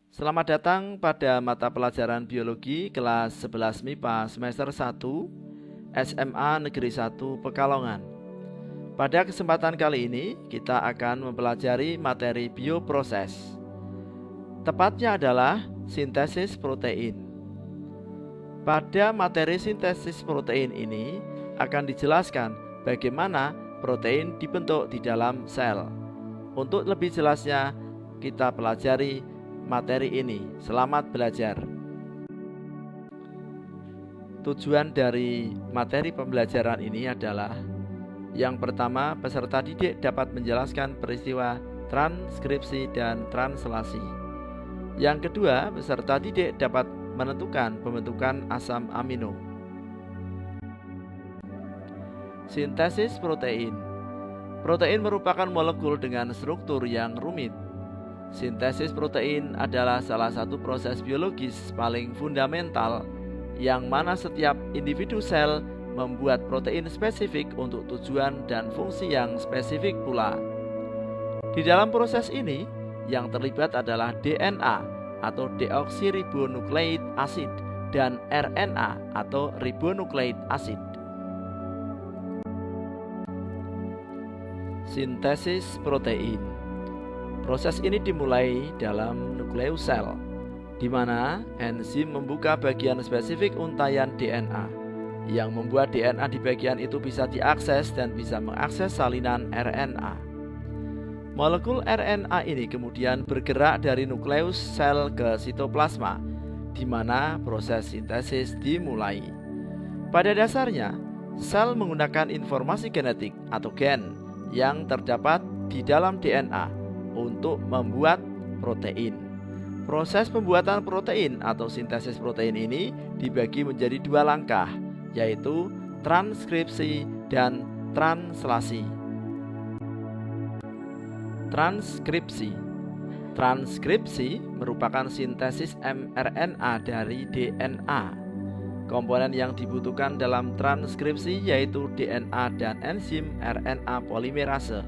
Selamat datang pada mata pelajaran biologi kelas 11 MIPA semester 1 SMA Negeri 1 Pekalongan. Pada kesempatan kali ini kita akan mempelajari materi bioproses. Tepatnya adalah sintesis protein. Pada materi sintesis protein ini akan dijelaskan bagaimana protein dibentuk di dalam sel. Untuk lebih jelasnya kita pelajari materi ini. Selamat belajar. Tujuan dari materi pembelajaran ini adalah: yang pertama, peserta didik dapat menjelaskan peristiwa transkripsi dan translasi. Yang kedua, peserta didik dapat menentukan pembentukan asam amino. Sintesis protein. Protein merupakan molekul dengan struktur yang rumit. Sintesis protein adalah salah satu proses biologis paling fundamental, yang mana setiap individu sel membuat protein spesifik untuk tujuan dan fungsi yang spesifik pula. Di dalam proses ini, yang terlibat adalah DNA atau deoksiribonukleik asid dan RNA atau ribonukleik asid. Sintesis protein. Proses ini dimulai dalam nukleus sel, di mana enzim membuka bagian spesifik untaian DNA, yang membuat DNA di bagian itu bisa diakses dan bisa mengakses salinan RNA. Molekul RNA ini kemudian bergerak dari nukleus sel ke sitoplasma, di mana proses sintesis dimulai. Pada dasarnya, sel menggunakan informasi genetik atau gen yang terdapat di dalam DNA untuk membuat protein. Proses pembuatan protein atau sintesis protein ini dibagi menjadi dua langkah, yaitu transkripsi dan translasi. Transkripsi. Transkripsi merupakan sintesis mRNA dari DNA. Komponen yang dibutuhkan dalam transkripsi yaitu DNA dan enzim RNA polimerase.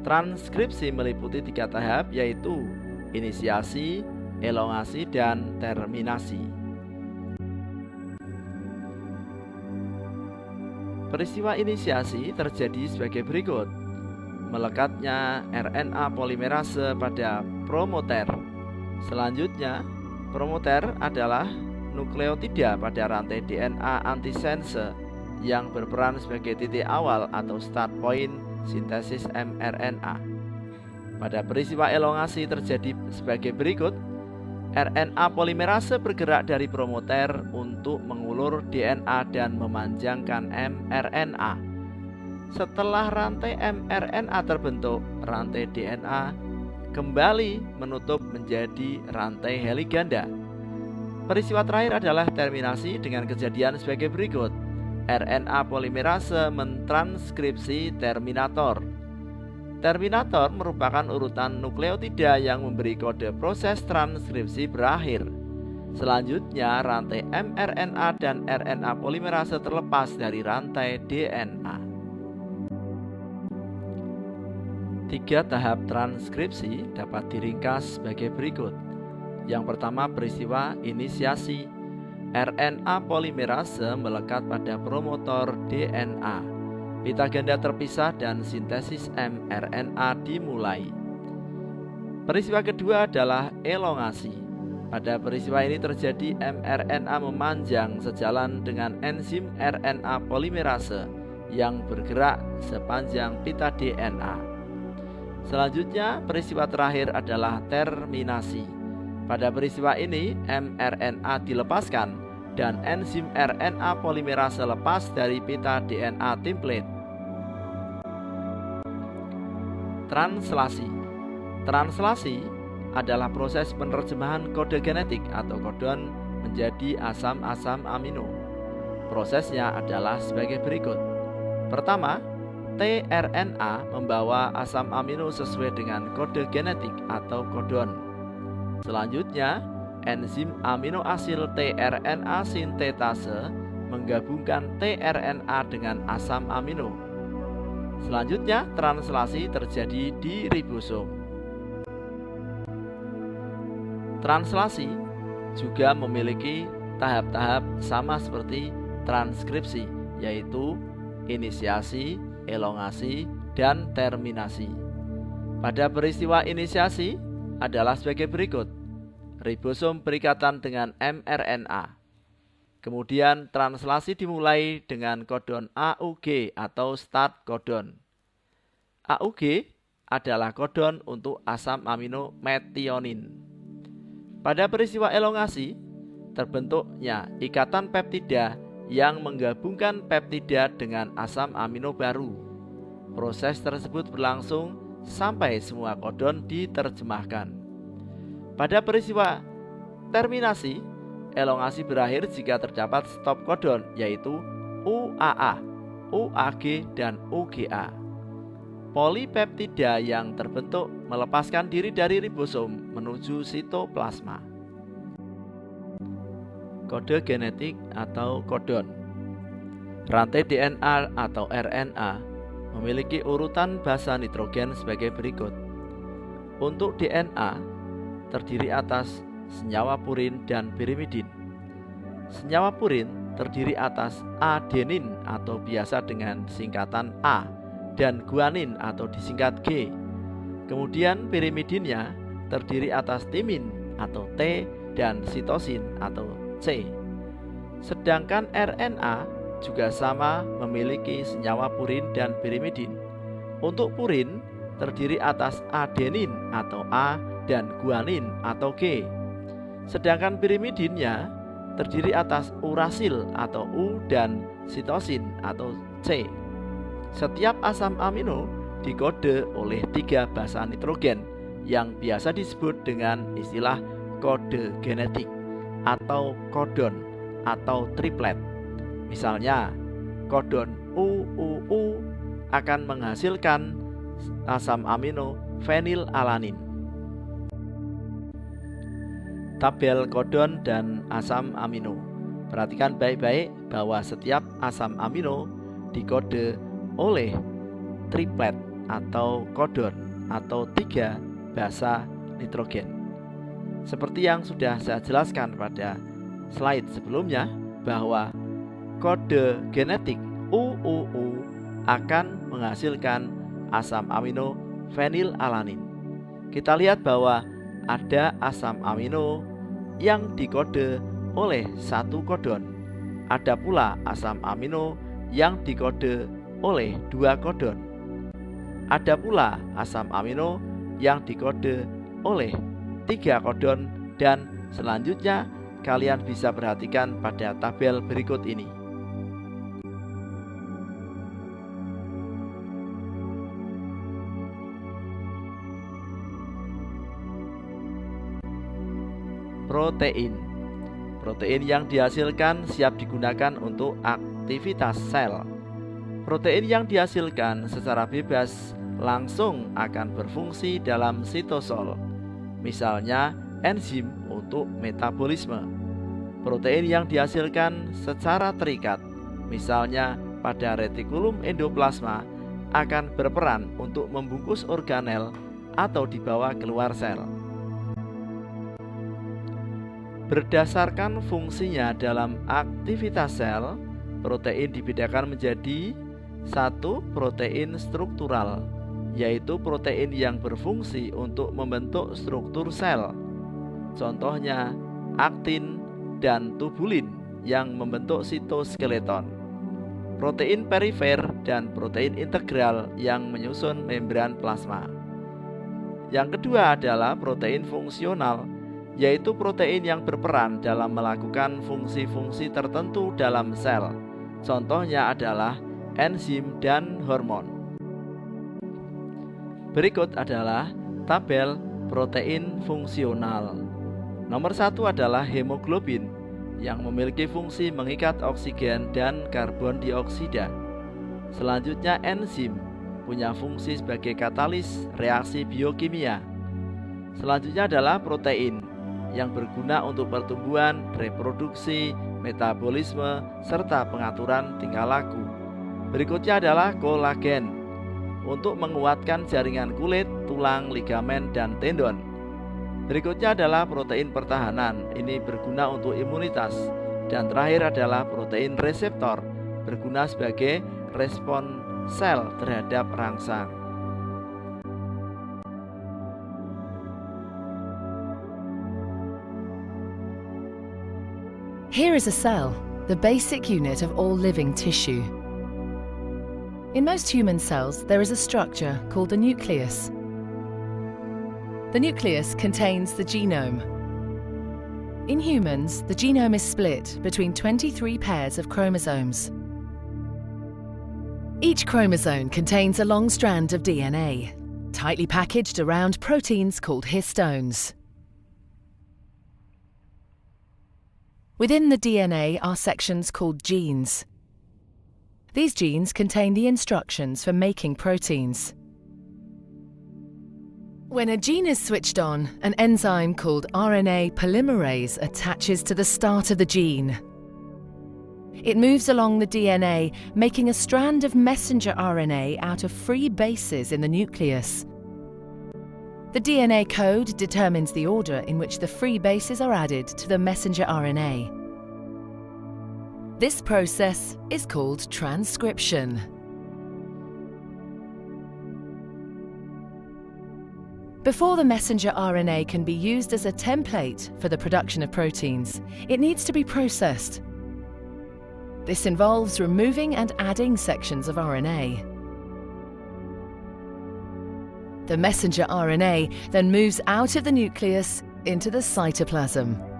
Transkripsi meliputi 3 tahap, yaitu inisiasi, elongasi, dan terminasi. Peristiwa inisiasi terjadi sebagai berikut: melekatnya RNA polimerase pada promoter. Selanjutnya, promoter adalah nukleotida pada rantai DNA antisense yang berperan sebagai titik awal atau start point sintesis mRNA. Pada peristiwa elongasi terjadi sebagai berikut: RNA polimerase bergerak dari promoter untuk mengulur DNA dan memanjangkan mRNA. Setelah rantai mRNA terbentuk, rantai DNA kembali menutup menjadi rantai heliganda. Peristiwa terakhir adalah terminasi dengan kejadian sebagai berikut: RNA polimerase mentranskripsi terminator. Terminator merupakan urutan nukleotida yang memberi kode proses transkripsi berakhir. Selanjutnya, rantai mRNA dan RNA polimerase terlepas dari rantai DNA. 3 tahap transkripsi dapat diringkas sebagai berikut. Yang pertama, peristiwa inisiasi. RNA polimerase melekat pada promotor DNA. Pita ganda terpisah dan sintesis mRNA dimulai. Peristiwa kedua adalah elongasi. Pada peristiwa ini terjadi mRNA memanjang sejalan dengan enzim RNA polimerase yang bergerak sepanjang pita DNA. Selanjutnya, peristiwa terakhir adalah terminasi. Pada peristiwa ini, mRNA dilepaskan dan enzim RNA polimerase lepas dari pita DNA template. Translasi. Translasi adalah proses penerjemahan kode genetik atau kodon menjadi asam-asam amino. Prosesnya adalah sebagai berikut. Pertama, tRNA membawa asam amino sesuai dengan kode genetik atau kodon. Selanjutnya, enzim aminoasil tRNA sintetase menggabungkan tRNA dengan asam amino. Selanjutnya, translasi terjadi di ribosom. Translasi juga memiliki tahap-tahap sama seperti transkripsi, yaitu inisiasi, elongasi, dan terminasi. Pada peristiwa inisiasi adalah sebagai berikut: ribosom berikatan dengan mRNA. Kemudian translasi dimulai dengan kodon AUG atau start codon. AUG adalah kodon untuk asam amino metionin. Pada peristiwa elongasi, terbentuknya ikatan peptida yang menggabungkan peptida dengan asam amino baru. Proses tersebut berlangsung sampai semua kodon diterjemahkan. Pada peristiwa terminasi, elongasi berakhir jika terdapat stop kodon, yaitu UAA, UAG, dan UGA. Polipeptida yang terbentuk melepaskan diri dari ribosom menuju sitoplasma. Kode genetik atau kodon. Rantai DNA atau RNA memiliki urutan basa nitrogen sebagai berikut. Untuk DNA, terdiri atas senyawa purin dan pirimidin. Senyawa purin terdiri atas adenin atau biasa dengan singkatan A, dan guanin atau disingkat G. Kemudian pirimidinnya terdiri atas timin atau T dan sitosin atau C. Sedangkan RNA juga sama memiliki senyawa purin dan pirimidin. Untuk purin terdiri atas adenin atau A dan guanin atau G. Sedangkan pirimidinnya terdiri atas urasil atau U dan sitosin atau C. Setiap asam amino dikode oleh 3 basa nitrogen yang biasa disebut dengan istilah kode genetik atau kodon atau triplet. Misalnya, kodon UUU akan menghasilkan asam amino fenilalanin. Tabel kodon dan asam amino. Perhatikan baik-baik bahwa setiap asam amino dikode oleh triplet atau kodon atau 3 basa nitrogen. Seperti yang sudah saya jelaskan pada slide sebelumnya, bahwa kode genetik UUU akan menghasilkan asam amino fenilalanin. Kita lihat bahwa ada asam amino yang dikode oleh 1 kodon. Ada pula asam amino yang dikode oleh 2 kodon. Ada pula asam amino yang dikode oleh 3 kodon, dan selanjutnya kalian bisa perhatikan pada tabel berikut ini. Protein. Protein yang dihasilkan siap digunakan untuk aktivitas sel. Protein yang dihasilkan secara bebas langsung akan berfungsi dalam sitosol, misalnya enzim untuk metabolisme. Protein yang dihasilkan secara terikat, misalnya pada retikulum endoplasma, akan berperan untuk membungkus organel atau dibawa keluar sel. Berdasarkan fungsinya dalam aktivitas sel, protein dibedakan menjadi 1 protein struktural, yaitu protein yang berfungsi untuk membentuk struktur sel. Contohnya aktin dan tubulin yang membentuk sitoskeleton. Protein perifer dan protein integral yang menyusun membran plasma. Yang kedua adalah protein fungsional, yaitu protein yang berperan dalam melakukan fungsi-fungsi tertentu dalam sel. Contohnya adalah enzim dan hormon. Berikut adalah tabel protein fungsional. Nomor 1 adalah hemoglobin yang memiliki fungsi mengikat oksigen dan karbon dioksida. Selanjutnya enzim punya fungsi sebagai katalis reaksi biokimia. Selanjutnya adalah protein yang berguna untuk pertumbuhan, reproduksi, metabolisme, serta pengaturan tingkah laku. Berikutnya adalah kolagen untuk menguatkan jaringan kulit, tulang, ligamen, dan tendon. Berikutnya adalah protein pertahanan, ini berguna untuk imunitas. Dan terakhir adalah protein reseptor, berguna sebagai respon sel terhadap rangsang. Here is a cell, the basic unit of all living tissue. In most human cells, there is a structure called the nucleus. The nucleus contains the genome. In humans, the genome is split between 23 pairs of chromosomes. Each chromosome contains a long strand of DNA, tightly packaged around proteins called histones. Within the DNA are sections called genes. These genes contain the instructions for making proteins. When a gene is switched on, an enzyme called RNA polymerase attaches to the start of the gene. It moves along the DNA, making a strand of messenger RNA out of free bases in the nucleus. The DNA code determines the order in which the free bases are added to the messenger RNA. This process is called transcription. Before the messenger RNA can be used as a template for the production of proteins, it needs to be processed. This involves removing and adding sections of RNA. The messenger RNA then moves out of the nucleus into the cytoplasm.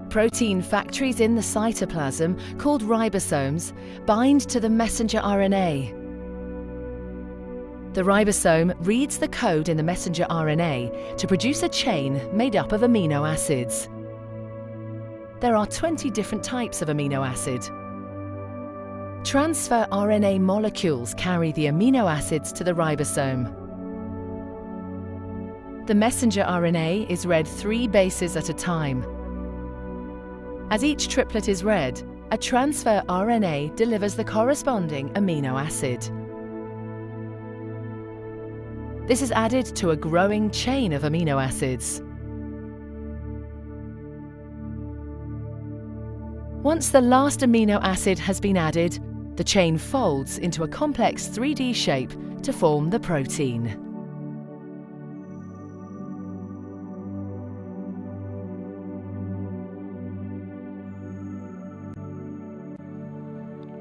Protein factories in the cytoplasm, called ribosomes, bind to the messenger RNA. The ribosome reads the code in the messenger RNA to produce a chain made up of amino acids. There are 20 different types of amino acid. Transfer RNA molecules carry the amino acids to the ribosome. The messenger RNA is read 3 bases at a time. As each triplet is read, a transfer RNA delivers the corresponding amino acid. This is added to a growing chain of amino acids. Once the last amino acid has been added, the chain folds into a complex 3D shape to form the protein.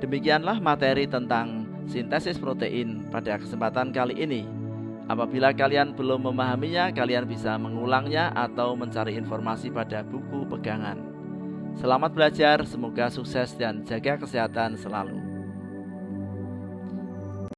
Demikianlah materi tentang sintesis protein pada kesempatan kali ini. Apabila kalian belum memahaminya, kalian bisa mengulangnya atau mencari informasi pada buku pegangan. Selamat belajar, semoga sukses dan jaga kesehatan selalu.